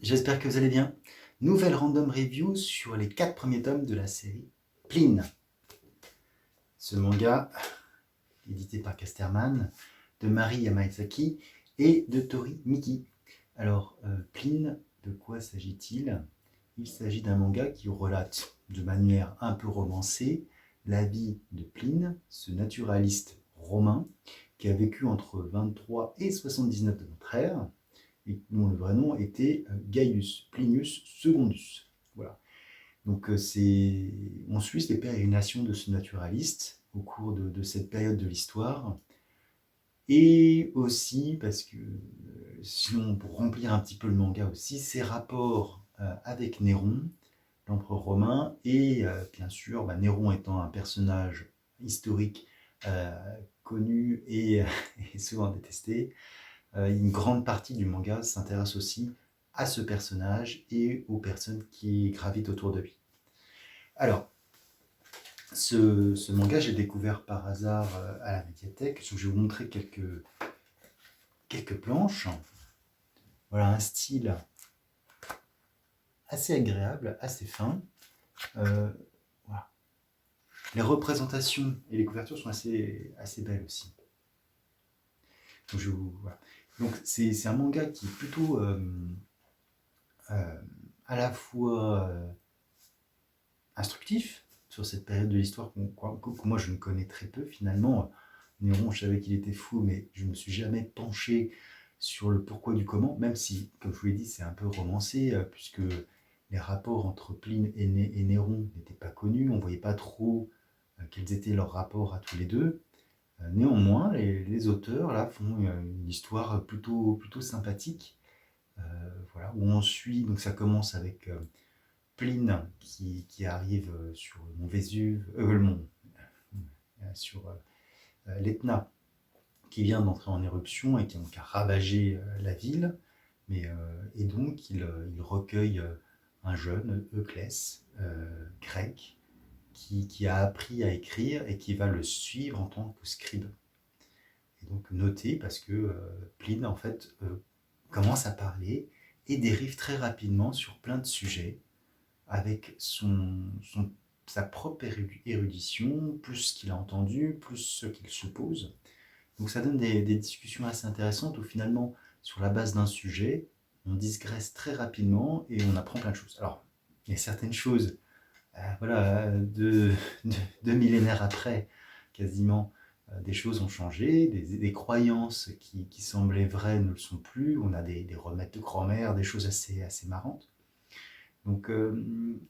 j'espère que vous allez bien. Nouvelle random review sur les 4 premiers tomes de la série Pline. Ce manga, édité par Casterman, de Mari Yamazaki et de Tori Miki. Alors, Pline, de quoi s'agit-il? Il s'agit d'un manga qui relate de manière un peu romancée la vie de Pline, ce naturaliste romain qui a vécu entre 23 et 79 de notre ère, et dont le vrai nom était Gaius Plinius Secundus. Voilà. Donc on suit les pérégrinations de ce naturaliste au cours de cette période de l'histoire, et aussi parce que, sinon pour remplir un petit peu le manga aussi, ses rapports avec Néron, l'empereur romain, et bien sûr, Néron étant un personnage historique connu et souvent détesté, une grande partie du manga s'intéresse aussi à ce personnage et aux personnes qui gravitent autour de lui. Alors, ce manga, j'ai découvert par hasard à la médiathèque. Je vais vous montrer quelques planches. Voilà, un style assez agréable, assez fin. Voilà. Les représentations et les couvertures sont assez belles aussi. Donc, voilà. Donc c'est un manga qui est plutôt à la fois instructif sur cette période de l'histoire que moi je ne connais très peu finalement. Néron, je savais qu'il était fou, mais je ne me suis jamais penché sur le pourquoi du comment, même si, comme je vous l'ai dit, c'est un peu romancé, puisque les rapports entre Pline et Néron n'étaient pas connus, on ne voyait pas trop quels étaient leurs rapports à tous les deux. Néanmoins, les auteurs là font une histoire plutôt sympathique, voilà, où on suit, donc ça commence avec Pline qui arrive sur le mont Vésuve, sur l'Etna, qui vient d'entrer en éruption et qui a ravagé la ville, et donc il recueille un jeune, Euclès, grec, qui a appris à écrire et qui va le suivre en tant que scribe. Et donc noté parce que Pline en fait commence à parler et dérive très rapidement sur plein de sujets avec sa propre érudition, plus ce qu'il a entendu, plus ce qu'il suppose. Donc ça donne des discussions assez intéressantes où finalement, sur la base d'un sujet, on digresse très rapidement et on apprend plein de choses. Alors, il y a certaines choses, voilà, deux millénaires après, quasiment, des choses ont changé, des croyances qui semblaient vraies ne le sont plus, on a des remèdes de grand-mère, des choses assez marrantes. Donc,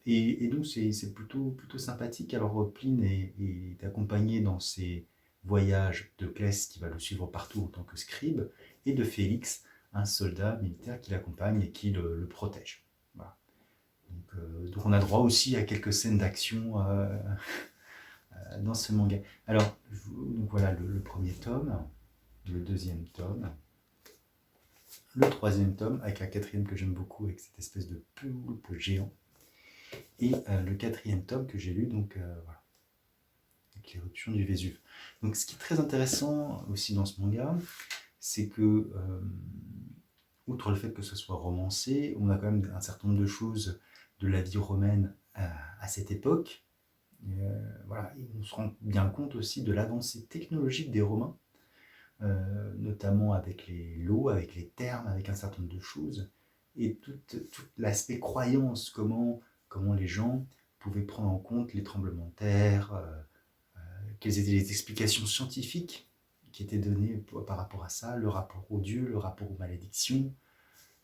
et donc c'est plutôt sympathique. Alors Pline est accompagné dans ses voyages de Clès qui va le suivre partout en tant que scribe, et de Félix, un soldat militaire qui l'accompagne et qui le protège. Voilà. Donc on a droit aussi à quelques scènes d'action dans ce manga. Alors, donc voilà le premier tome, le deuxième tome, le troisième tome, avec la quatrième que j'aime beaucoup, avec cette espèce de poulpe géant, et le quatrième tome que j'ai lu, donc voilà, avec l'éruption du Vésuve. Donc ce qui est très intéressant aussi dans ce manga, c'est que, outre le fait que ce soit romancé, on a quand même un certain nombre de choses de la vie romaine à cette époque. Voilà, et on se rend bien compte aussi de l'avancée technologique des Romains, notamment avec les lots, avec les termes, avec un certain nombre de choses, et tout l'aspect croyance, comment les gens pouvaient prendre en compte les tremblements de terre, quelles étaient les explications scientifiques qui étaient données par rapport à ça, le rapport aux dieux, le rapport aux malédictions,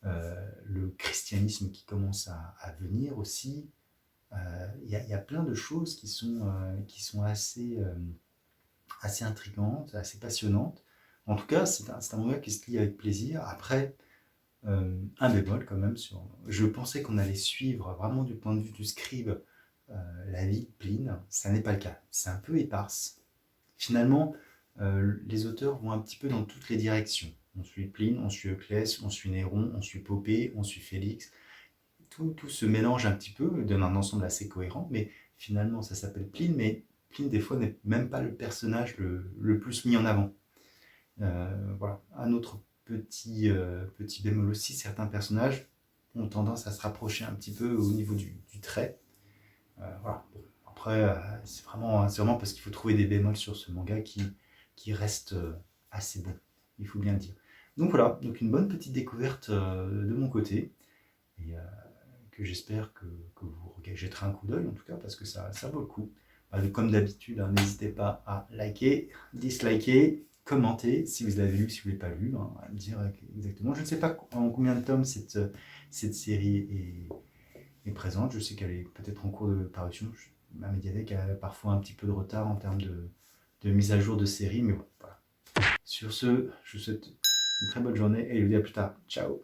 le christianisme qui commence à venir aussi. Il y a plein de choses qui sont assez intrigantes, assez passionnantes. En tout cas, c'est un manga qui se lit avec plaisir. Après, un bémol quand même, je pensais qu'on allait suivre vraiment du point de vue du scribe la vie de Pline. Ça n'est pas le cas. C'est un peu éparse. Finalement, les auteurs vont un petit peu dans toutes les directions. On suit Pline, on suit Euclès, on suit Néron, on suit Poppée, on suit Félix. Tout se mélange un petit peu, donne un ensemble assez cohérent, mais finalement ça s'appelle Pline, mais Pline des fois n'est même pas le personnage le plus mis en avant. Voilà. Un autre petit bémol aussi, certains personnages ont tendance à se rapprocher un petit peu au niveau du trait. Voilà. Bon, après, c'est vraiment parce qu'il faut trouver des bémols sur ce manga qui reste assez bon, il faut bien le dire. Donc voilà, donc une bonne petite découverte de mon côté, et que j'espère que vous jetterez un coup d'œil en tout cas, parce que ça vaut le coup. Comme d'habitude, hein, n'hésitez pas à liker, disliker, commenter si vous l'avez lu, si vous ne l'avez pas lu, hein, à me dire exactement. Je ne sais pas en combien de tomes cette série est présente. Je sais qu'elle est peut-être en cours de parution. Ma médiathèque a parfois un petit peu de retard en termes de mise à jour de série, mais bon, voilà. Sur ce, je vous souhaite une très bonne journée et je vous dis à plus tard. Ciao!